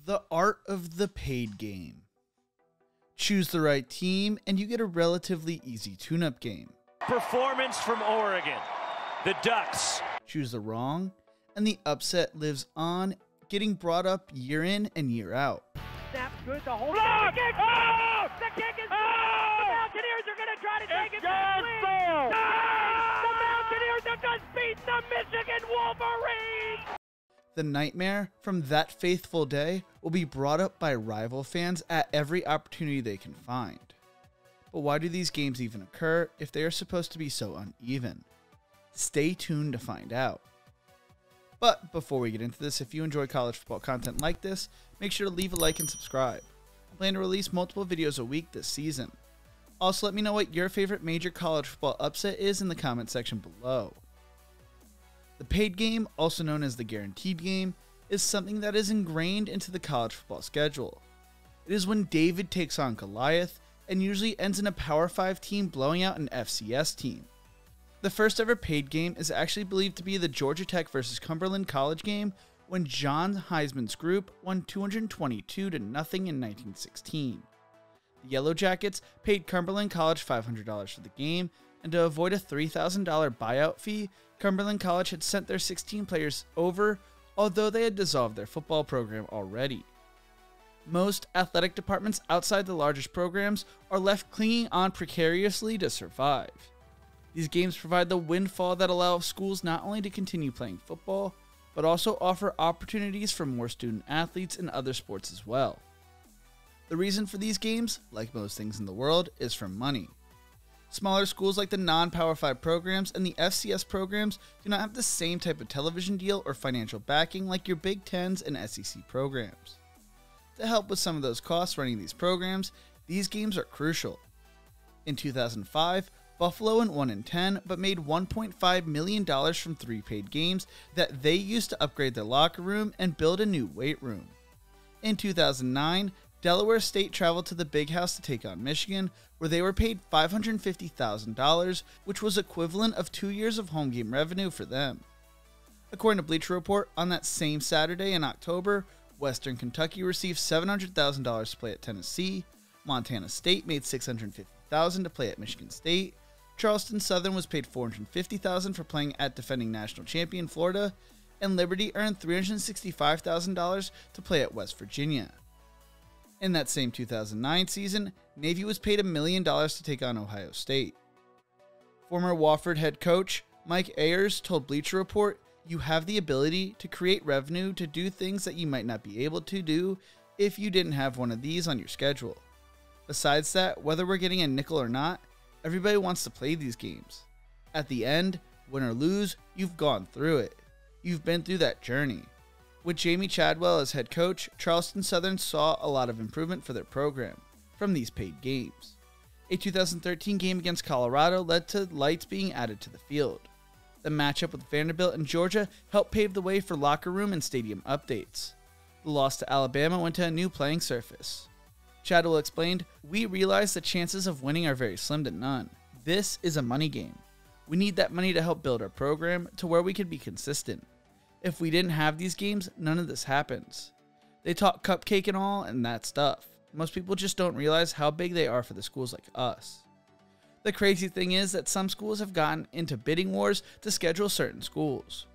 The art of the paid game. Choose the right team and you get a relatively easy tune-up game. Performance from Oregon, the Ducks. Choose the wrong and the upset lives on, getting brought up year in and year out. Snap good, the whole block! The kick! Oh! The kick is good! The Mountaineers are going to try to take it back. The Mountaineers have just beaten the Michigan Wolverines! The nightmare from that faithful day will be brought up by rival fans at every opportunity they can find. But why do these games even occur if they are supposed to be so uneven? Stay tuned to find out. But before we get into this, if you enjoy college football content like this, make sure to leave a like and subscribe. I plan to release multiple videos a week this season. Also, let me know what your favorite major college football upset is in the comment section below. The paid game, also known as the guaranteed game, is something that is ingrained into the college football schedule. It is when David takes on Goliath and usually ends in a Power 5 team blowing out an FCS team. The first ever paid game is actually believed to be the Georgia Tech vs Cumberland College game when John Heisman's group won 222-0 in 1916. The Yellow Jackets paid Cumberland College $500 for the game, and to avoid a $3,000 buyout fee, Cumberland College had sent their 16 players over, although they had dissolved their football program already. Most athletic departments outside the largest programs are left clinging on precariously to survive. These games provide the windfall that allows schools not only to continue playing football, but also offer opportunities for more student athletes in other sports as well. The reason for these games, like most things in the world, is from money. Smaller schools like the non-Power 5 programs and the FCS programs do not have the same type of television deal or financial backing like your Big Tens and SEC programs. To help with some of those costs running these programs, these games are crucial. In 2005, Buffalo went 1-10 but made $1.5 million from 3 paid games that they used to upgrade their locker room and build a new weight room. In 2009, Delaware State traveled to the Big House to take on Michigan, where they were paid $550,000, which was equivalent of 2 years of home game revenue for them. According to Bleacher Report, on that same Saturday in October, Western Kentucky received $700,000 to play at Tennessee, Montana State made $650,000 to play at Michigan State, Charleston Southern was paid $450,000 for playing at defending national champion Florida, and Liberty earned $365,000 to play at West Virginia. In that same 2009 season, Navy was paid $1 million to take on Ohio State. Former Wofford head coach Mike Ayers told Bleacher Report, "You have the ability to create revenue to do things that you might not be able to do if you didn't have one of these on your schedule. Besides that, whether we're getting a nickel or not, everybody wants to play these games. At the end, win or lose, you've gone through it. You've been through that journey." With Jamie Chadwell as head coach, Charleston Southern saw a lot of improvement for their program from these paid games. A 2013 game against Colorado led to lights being added to the field. The matchup with Vanderbilt and Georgia helped pave the way for locker room and stadium updates. The loss to Alabama went to a new playing surface. Chadwell explained, "We realize the chances of winning are very slim to none. This is a money game. We need that money to help build our program to where we can be consistent. If we didn't have these games, none of this happens. They talk cupcake and all and that stuff. Most people just don't realize how big they are for the schools like us." The crazy thing is that some schools have gotten into bidding wars to schedule certain schools.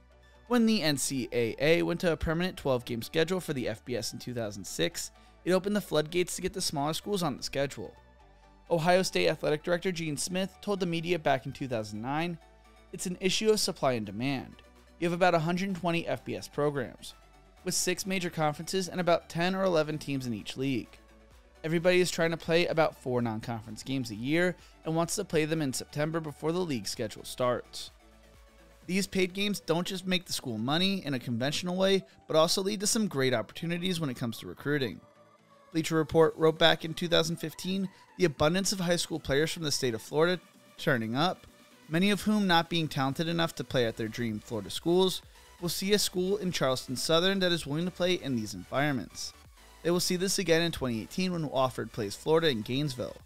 When the NCAA went to a permanent 12-game schedule for the FBS in 2006, it opened the floodgates to get the smaller schools on the schedule. Ohio State Athletic Director Gene Smith told the media back in 2009, "It's an issue of supply and demand. You have about 120 FBS programs, with 6 major conferences and about 10 or 11 teams in each league. Everybody is trying to play about 4 non-conference games a year and wants to play them in September before the league schedule starts. These paid games don't just make the school money in a conventional way, but also lead to some great opportunities when it comes to recruiting." Bleacher Report wrote back in 2015, "The abundance of high school players from the state of Florida turning up, many of whom not being talented enough to play at their dream Florida schools, will see a school in Charleston Southern that is willing to play in these environments. They will see this again in 2018 when Wofford plays Florida in Gainesville.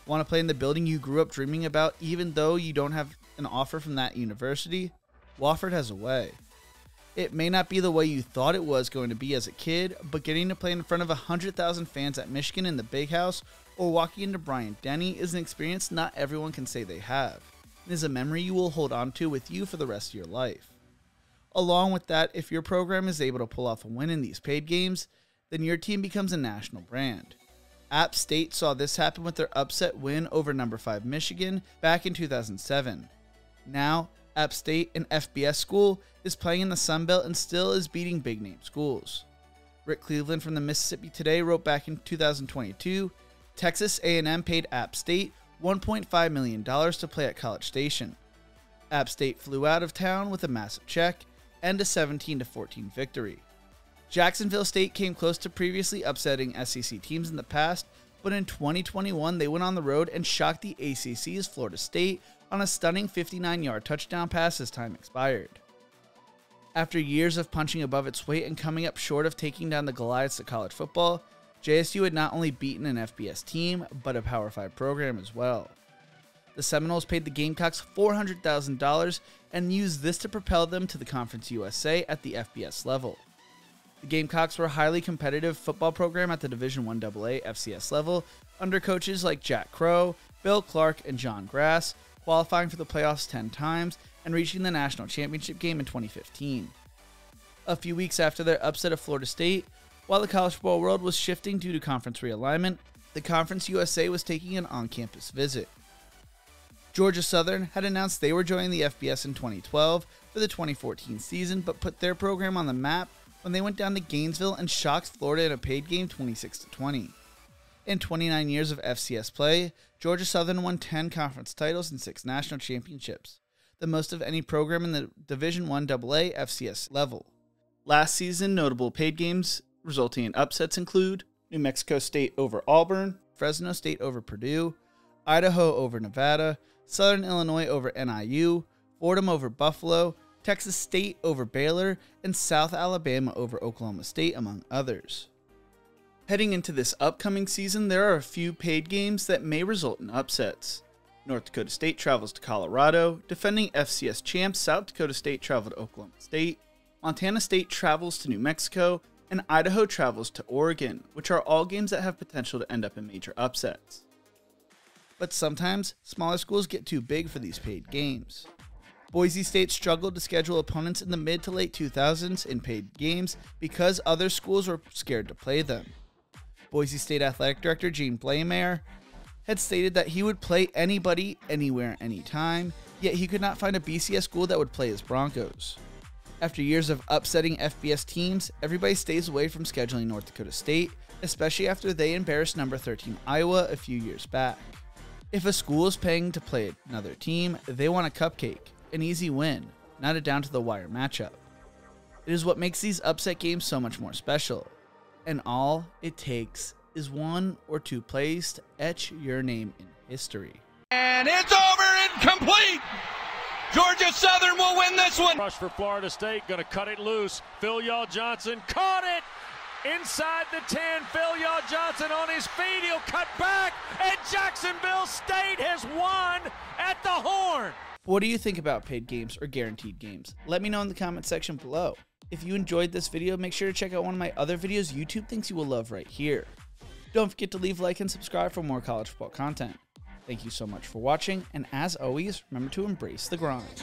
Want to play in the building you grew up dreaming about even though you don't have an offer from that university? Wofford has a way. It may not be the way you thought it was going to be as a kid, but getting to play in front of 100,000 fans at Michigan in the Big House or walking into Bryant-Denny is an experience not everyone can say they have. It is a memory you will hold on to with you for the rest of your life. Along with that, if your program is able to pull off a win in these paid games, then your team becomes a national brand. App State saw this happen with their upset win over number 5 Michigan back in 2007. Now, App State, an FBS school, is playing in the Sun Belt and still is beating big-name schools. Rick Cleveland from the Mississippi Today wrote back in 2022, Texas A&M paid App State $1.5 million to play at College Station. App State flew out of town with a massive check and a 17-14 victory. Jacksonville State came close to previously upsetting SEC teams in the past, but in 2021 they went on the road and shocked the ACC's Florida State on a stunning 59-yard touchdown pass as time expired. After years of punching above its weight and coming up short of taking down the Goliaths of college football, JSU had not only beaten an FBS team, but a Power 5 program as well. The Seminoles paid the Gamecocks $400,000 and used this to propel them to the Conference USA at the FBS level. The Gamecocks were a highly competitive football program at the Division I AA FCS level under coaches like Jack Crow, Bill Clark, and John Grass, qualifying for the playoffs 10 times and reaching the national championship game in 2015. A few weeks after their upset of Florida State, while the college football world was shifting due to conference realignment, the Conference USA was taking an on-campus visit. Georgia Southern had announced they were joining the FBS in 2012 for the 2014 season, but put their program on the map when they went down to Gainesville and shocked Florida in a paid game 26-20. In 29 years of FCS play, Georgia Southern won 10 conference titles and 6 national championships, the most of any program in the Division I AA FCS level. Last season, notable paid games resulting in upsets include New Mexico State over Auburn, Fresno State over Purdue, Idaho over Nevada, Southern Illinois over NIU, Fordham over Buffalo, Texas State over Baylor, and South Alabama over Oklahoma State, among others. Heading into this upcoming season, there are a few paid games that may result in upsets. North Dakota State travels to Colorado, defending FCS champs South Dakota State travel to Oklahoma State, Montana State travels to New Mexico, and Idaho travels to Oregon, which are all games that have potential to end up in major upsets. But sometimes, smaller schools get too big for these paid games. Boise State struggled to schedule opponents in the mid to late 2000s in paid games because other schools were scared to play them. Boise State Athletic Director Gene Blameyer had stated that he would play anybody, anywhere, anytime, yet he could not find a BCS school that would play his Broncos. After years of upsetting FBS teams, everybody stays away from scheduling North Dakota State, especially after they embarrassed number 13 Iowa a few years back. If a school is paying to play another team, they want a cupcake. An easy win, not a down-to-the-wire matchup. It is what makes these upset games so much more special, and all it takes is 1 or 2 plays to etch your name in history. And it's over and complete! Georgia Southern will win this one! Rush for Florida State, gonna cut it loose. Phil Yaw-Johnson caught it! Inside the 10, Phil Yaw-Johnson on his feet, he'll cut back, and Jacksonville State has won at the Horn! What do you think about paid games or guaranteed games? Let me know in the comment section below. If you enjoyed this video, make sure to check out one of my other videos YouTube thinks you will love right here. Don't forget to leave a like and subscribe for more college football content. Thank you so much for watching, and as always, remember to embrace the grind.